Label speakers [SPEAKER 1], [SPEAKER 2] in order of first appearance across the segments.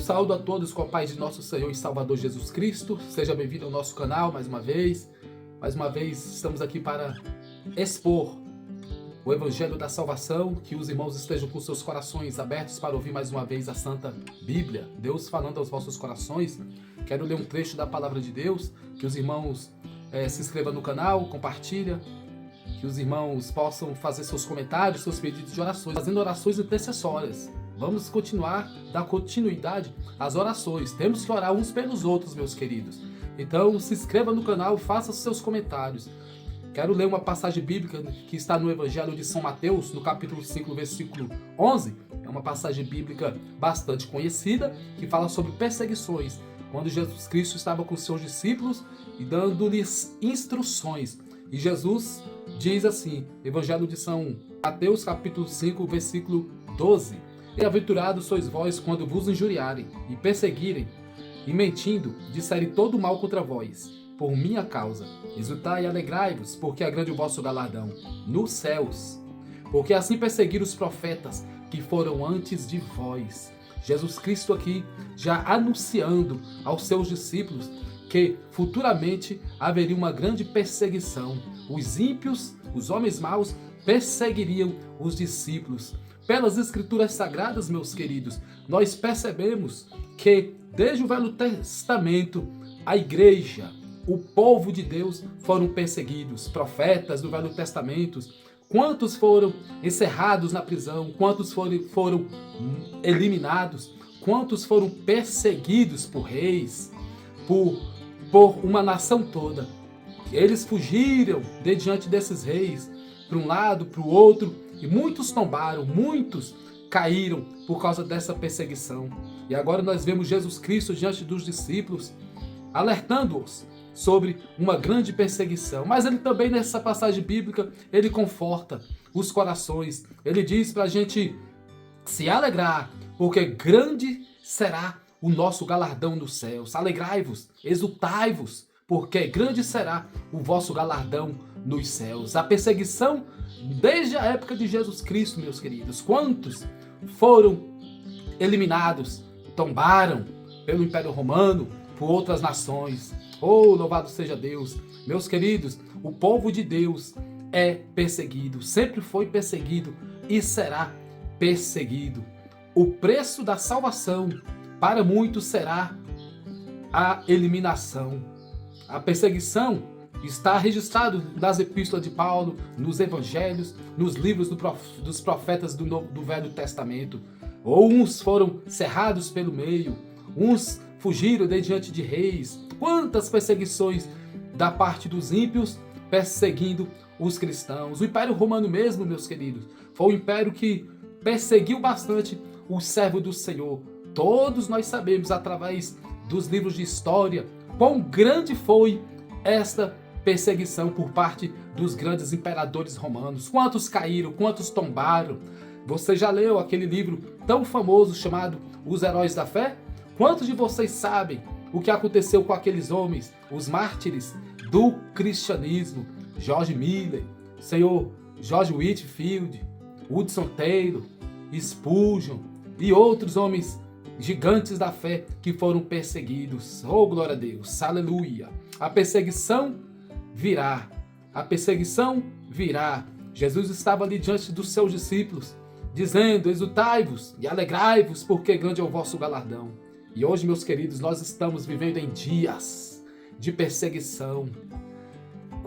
[SPEAKER 1] saúdo a todos com a paz de nosso Senhor e Salvador Jesus Cristo. Seja bem-vindo ao nosso canal mais uma vez. Mais uma vez estamos aqui para expor o Evangelho da Salvação, que os irmãos estejam com seus corações abertos para ouvir mais uma vez a Santa Bíblia. Deus falando aos vossos corações. Quero ler um trecho da Palavra de Deus, que os irmãos se inscrevam no canal, compartilhem, que os irmãos possam fazer seus comentários, seus pedidos de orações, fazendo orações intercessórias. Vamos dar continuidade às orações. Temos que orar uns pelos outros, meus queridos. Então, se inscreva no canal, faça seus comentários. Quero ler uma passagem bíblica que está no Evangelho de São Mateus, no capítulo 5, versículo 11. É uma passagem bíblica bastante conhecida, que fala sobre perseguições, quando Jesus Cristo estava com seus discípulos e dando-lhes instruções. E Jesus diz assim, Evangelho de São Mateus, capítulo 5, versículo 12. Bem-aventurados sois vós quando vos injuriarem e perseguirem, e mentindo, disserem todo mal contra vós, por minha causa. Exultai e alegrai-vos, porque é grande o vosso galardão nos céus. Porque assim perseguiram os profetas que foram antes de vós. Jesus Cristo aqui já anunciando aos seus discípulos que futuramente haveria uma grande perseguição. Os ímpios, os homens maus, perseguiriam os discípulos. Pelas Escrituras Sagradas, meus queridos, nós percebemos que desde o Velho Testamento, a igreja, o povo de Deus foram perseguidos. Profetas do Velho Testamento, quantos foram encerrados na prisão, quantos foram eliminados, quantos foram perseguidos por reis, por uma nação toda. Eles fugiram de diante desses reis, para um lado, para o outro, e muitos tombaram, muitos caíram por causa dessa perseguição. E agora nós vemos Jesus Cristo diante dos discípulos, alertando-os sobre uma grande perseguição. Mas ele também, nessa passagem bíblica, ele conforta os corações. Ele diz para a gente se alegrar, porque grande será o nosso galardão nos céus. Alegrai-vos, exultai-vos, porque grande será o vosso galardão nos céus. A perseguição desde a época de Jesus Cristo, meus queridos. Quantos foram eliminados, tombaram pelo Império Romano, por outras nações. Oh, louvado seja Deus. Meus queridos, o povo de Deus é perseguido, sempre foi perseguido e será perseguido. O preço da salvação para muitos será a eliminação. A perseguição está registrado nas epístolas de Paulo, nos evangelhos, nos livros dos profetas do Velho Testamento. Ou uns foram cerrados pelo meio, uns fugiram de diante de reis. Quantas perseguições da parte dos ímpios perseguindo os cristãos. O Império Romano mesmo, meus queridos, foi um império que perseguiu bastante o servo do Senhor. Todos nós sabemos, através dos livros de história, quão grande foi esta perseguição por parte dos grandes imperadores romanos. Quantos caíram, quantos tombaram. Você já leu aquele livro tão famoso chamado Os Heróis da Fé? Quantos de vocês sabem o que aconteceu com aqueles homens, os mártires do cristianismo? George Miller, Senhor George Whitefield, Hudson Taylor, Spurgeon e outros homens gigantes da fé que foram perseguidos. Oh, glória a Deus, aleluia. A perseguição virá. A perseguição virá. Jesus estava ali diante dos seus discípulos, dizendo, exultai-vos e alegrai-vos, porque grande é o vosso galardão. E hoje, meus queridos, nós estamos vivendo em dias de perseguição.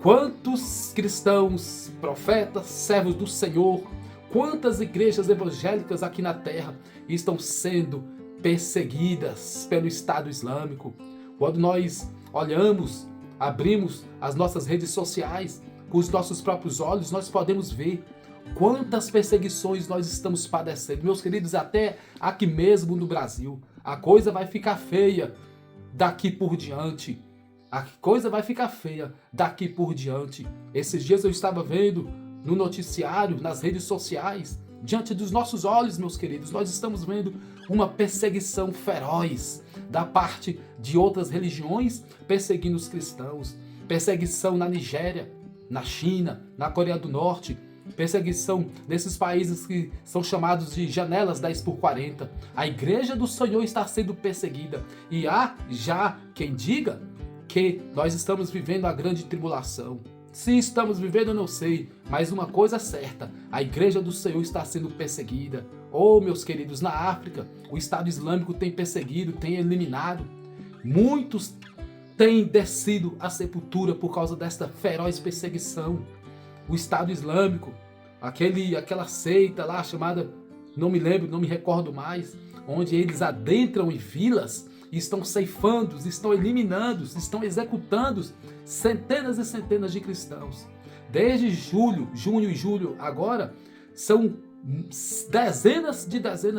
[SPEAKER 1] Quantos cristãos, profetas, servos do Senhor, quantas igrejas evangélicas aqui na terra estão sendo perseguidas pelo Estado Islâmico. Quando nós olhamos, abrimos as nossas redes sociais, com os nossos próprios olhos, nós podemos ver quantas perseguições nós estamos padecendo. Meus queridos, até aqui mesmo no Brasil, a coisa vai ficar feia daqui por diante. A coisa vai ficar feia daqui por diante. Esses dias eu estava vendo no noticiário, nas redes sociais, diante dos nossos olhos, meus queridos, nós estamos vendo uma perseguição feroz da parte de outras religiões perseguindo os cristãos. Perseguição na Nigéria, na China, na Coreia do Norte. perseguição nesses países que são chamados de janelas 10x40. A igreja do Senhor está sendo perseguida. E há já quem diga que nós estamos vivendo a grande tribulação. Se estamos vivendo, eu não sei, mas uma coisa é certa, a igreja do Senhor está sendo perseguida. Oh, meus queridos, na África, o Estado Islâmico tem perseguido, tem eliminado. Muitos têm descido à sepultura por causa desta feroz perseguição. O Estado Islâmico, aquela seita lá chamada, não me lembro, não me recordo mais, onde eles adentram em vilas e estão ceifando, estão eliminando, estão executando centenas e centenas de cristãos. Desde junho e julho agora, são dezenas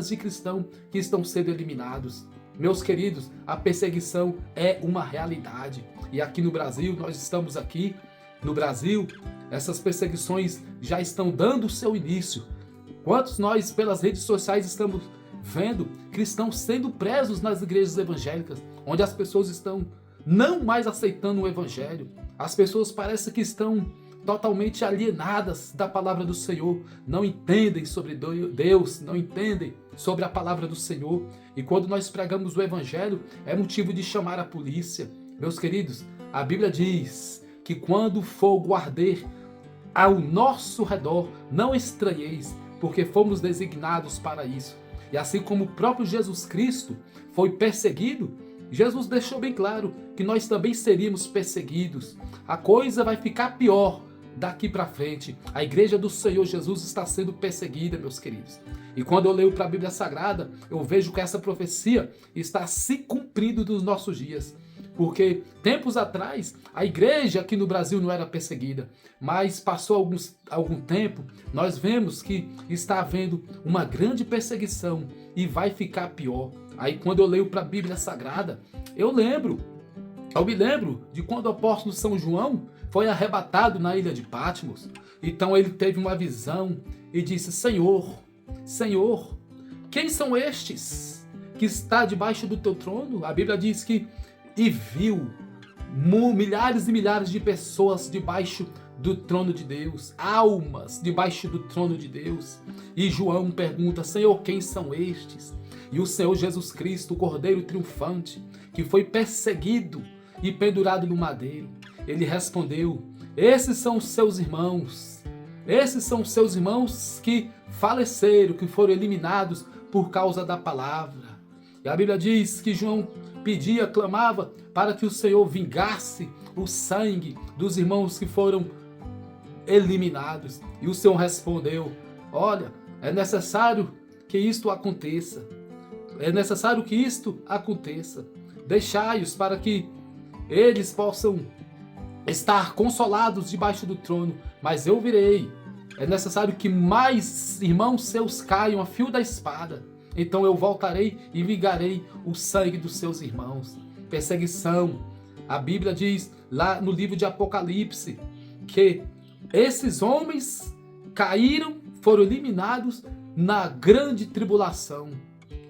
[SPEAKER 1] de cristãos que estão sendo eliminados. Meus queridos, a perseguição é uma realidade. E aqui no Brasil, nós estamos aqui, no Brasil, essas perseguições já estão dando o seu início. Quantos nós, pelas redes sociais, estamos vendo cristãos sendo presos nas igrejas evangélicas, onde as pessoas estão não mais aceitando o evangelho. As pessoas parecem que estão totalmente alienadas da palavra do Senhor, não entendem sobre Deus, não entendem sobre a palavra do Senhor. E quando nós pregamos o evangelho, é motivo de chamar a polícia. Meus queridos, a Bíblia diz que quando o fogo arder ao nosso redor, não estranheis, porque fomos designados para isso. E assim como o próprio Jesus Cristo foi perseguido, Jesus deixou bem claro que nós também seríamos perseguidos. A coisa vai ficar pior daqui para frente. A igreja do Senhor Jesus está sendo perseguida, meus queridos. E quando eu leio para a Bíblia Sagrada, eu vejo que essa profecia está se cumprindo nos nossos dias. Porque tempos atrás, a igreja aqui no Brasil não era perseguida, mas passou algum tempo, nós vemos que está havendo uma grande perseguição e vai ficar pior. Aí quando eu leio para a Bíblia Sagrada, eu me lembro de quando o apóstolo São João foi arrebatado na ilha de Patmos. Então ele teve uma visão e disse: Senhor, Senhor, quem são estes que está debaixo do teu trono? A Bíblia diz que e viu milhares e milhares de pessoas debaixo do trono de Deus, almas debaixo do trono de Deus. E João pergunta: Senhor, quem são estes? E o Senhor Jesus Cristo, o Cordeiro triunfante, que foi perseguido e pendurado no madeiro, ele respondeu: esses são os seus irmãos. Esses são os seus irmãos que faleceram, que foram eliminados por causa da palavra. E a Bíblia diz que João pedia, clamava para que o Senhor vingasse o sangue dos irmãos que foram eliminados. E o Senhor respondeu: olha, é necessário que isto aconteça. É necessário que isto aconteça. Deixai-os para que eles possam estar consolados debaixo do trono, mas eu virei. É necessário que mais irmãos seus caiam a fio da espada. Então eu voltarei e vingarei o sangue dos seus irmãos. Perseguição. A Bíblia diz lá no livro de Apocalipse que esses homens caíram, foram eliminados na grande tribulação.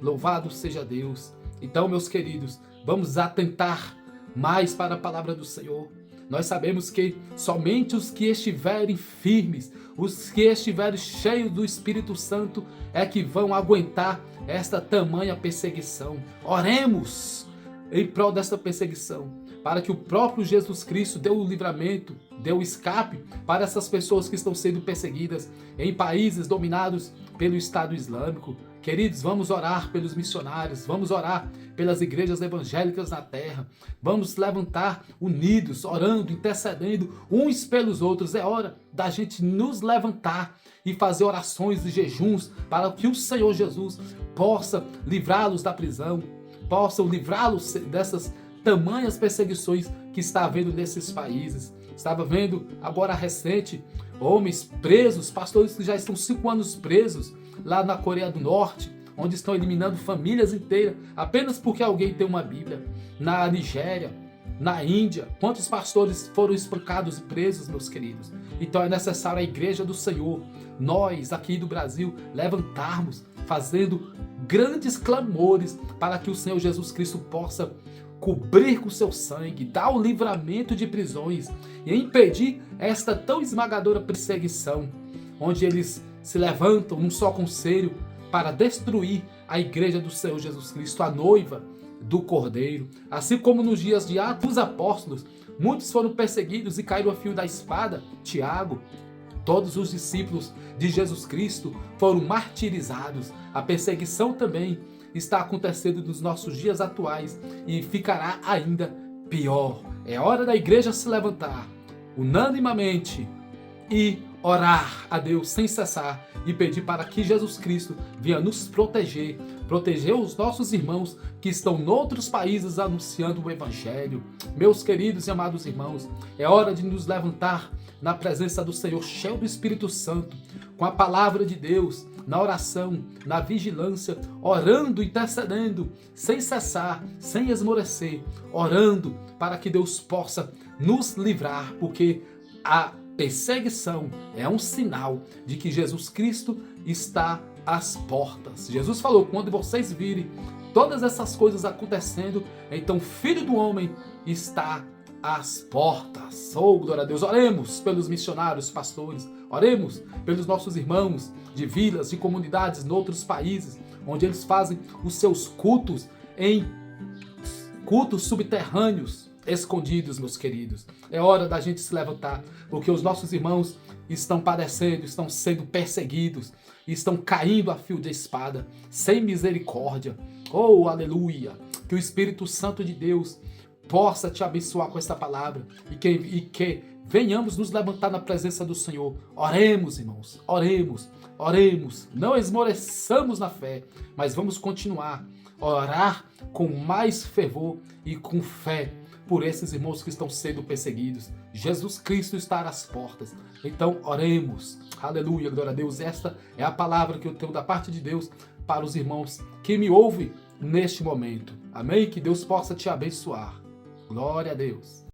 [SPEAKER 1] Louvado seja Deus. Então, meus queridos, vamos atentar mais para a palavra do Senhor. Nós sabemos que somente os que estiverem firmes, os que estiverem cheios do Espírito Santo é que vão aguentar esta tamanha perseguição. Oremos em prol desta perseguição, para que o próprio Jesus Cristo dê o livramento, dê o escape para essas pessoas que estão sendo perseguidas em países dominados pelo Estado Islâmico. Queridos, vamos orar pelos missionários, vamos orar pelas igrejas evangélicas na terra, vamos levantar unidos, orando, intercedendo uns pelos outros. É hora da gente nos levantar e fazer orações e jejuns para que o Senhor Jesus possa livrá-los da prisão, possa livrá-los dessas tamanhas perseguições que está havendo nesses países. Estava vendo agora recente homens presos, pastores que já estão 5 anos presos lá na Coreia do Norte, onde estão eliminando famílias inteiras apenas porque alguém tem uma Bíblia. Na Nigéria, na Índia, quantos pastores foram espancados e presos, meus queridos? Então é necessário a igreja do Senhor, nós aqui do Brasil, levantarmos, fazendo grandes clamores para que o Senhor Jesus Cristo possa cobrir com seu sangue, dar o livramento de prisões e impedir esta tão esmagadora perseguição. onde eles se levantam num só conselho para destruir a igreja do Senhor Jesus Cristo, a noiva do Cordeiro. Assim como nos dias de Atos dos Apóstolos, muitos foram perseguidos e caíram a fio da espada. Tiago, todos os discípulos de Jesus Cristo foram martirizados. A perseguição também está acontecendo nos nossos dias atuais e ficará ainda pior. É hora da igreja se levantar unanimemente e orar a Deus sem cessar e pedir para que Jesus Cristo venha nos proteger, proteger os nossos irmãos que estão em outros países anunciando o Evangelho. Meus queridos e amados irmãos, é hora de nos levantar na presença do Senhor, cheio do Espírito Santo, com a palavra de Deus, na oração, na vigilância, orando, intercedendo, sem cessar, sem esmorecer, orando para que Deus possa nos livrar, porque a perseguição é um sinal de que Jesus Cristo está às portas. Jesus falou: quando vocês virem todas essas coisas acontecendo, então o Filho do Homem está às portas. Oh, glória a Deus. Oremos pelos missionários, pastores. Oremos pelos nossos irmãos de vilas, de comunidades em outros países, onde eles fazem os seus cultos em cultos subterrâneos, escondidos, meus queridos. É hora da gente se levantar, porque os nossos irmãos estão padecendo, estão sendo perseguidos, estão caindo a fio de espada, sem misericórdia. Oh, aleluia! Que o Espírito Santo de Deus possa te abençoar com esta palavra e que venhamos nos levantar na presença do Senhor. Oremos, irmãos, oremos, oremos. Não esmoreçamos na fé, mas vamos continuar a orar com mais fervor e com fé por esses irmãos que estão sendo perseguidos. Jesus Cristo está às portas. Então oremos. Aleluia, glória a Deus. Esta é a palavra que eu tenho da parte de Deus para os irmãos que me ouvem neste momento. Amém? Que Deus possa te abençoar. Glória a Deus.